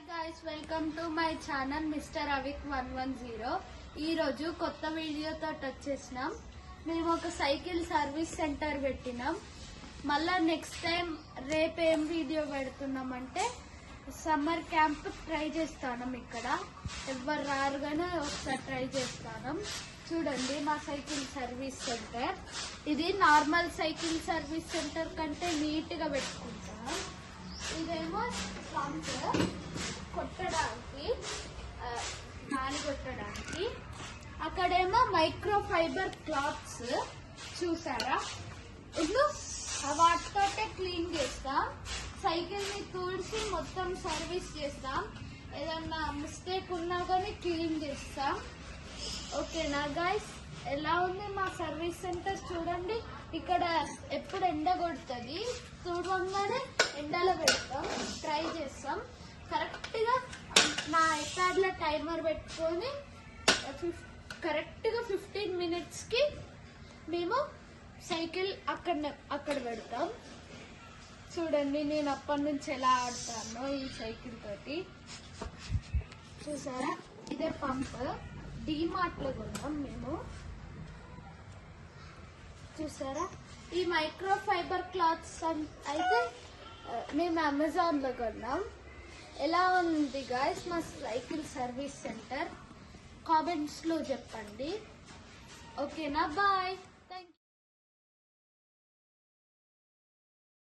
guys, welcome to my channel Mr. Avik 110. ఈ రోజు కొత్త వీడియోతో వచ్చేసినాం. మేము ఒక సైకిల్ సర్వీస్ సెంటర్ పెట్టినాం. మళ్ళా నెక్స్ట్ టైం రేపు ఏం వీడియో పెడుతున్నామంటే సమ్మర్ క్యాంప్ ట్రై చేస్తాను. ఇక్కడ ఎవరు రారు కానీ ఒకసారి ట్రై చేస్తాను. చూడండి మా సైకిల్ సర్వీస్ సెంటర్. ఇది నార్మల్ సైకిల్ సర్వీస్ సెంటర్ కంటే నీట్ గా పెట్టుకుంటాం. ఇదేమో పంప్ కొట్టడానికి, గాలి కొట్టడానికి. అక్కడేమో మైక్రో ఫైబర్ క్లాత్స్ చూసారా, ఇప్పుడు వాటితోటే క్లీన్ చేస్తాం. సైకిల్ ని తుడిచి మొత్తం సర్వీస్ చేస్తాం. ఏదన్నా మిస్టేక్ ఉన్నా కానీ క్లీన్ చేస్తాం. ఓకేనా గైస్, ఎలా ఉంది మా సర్వీస్ సెంటర్ చూడండి. ఇక్కడ ఎప్పుడు ఎండ కొడుతుంది, చూడగానే ఎండలో పెడతాం, ట్రై చేస్తాం. కరెక్ట్గా నా ఐప్యాడ్లో టైమర్ పెట్టుకొని కరెక్ట్గా 15 minutesకి మేము సైకిల్ అక్కడ పెడతాం. చూడండి నేను అప్పటి నుంచి ఎలా ఆడతానో ఈ సైకిల్ తోటి. చూసారా, ఇదే పంప్ డీమార్ట్లో కొన్నాం మేము. చూసారా, ఈ మైక్రో ఫైబర్ క్లాత్స్ అయితే మేము అమెజాన్లో కొన్నాం. ఎలా ఉంది గాయస్ మా సైకిల్ సర్వీస్ సెంటర్? కామెంట్స్లో చెప్పండి. ఓకేనా, బాయ్.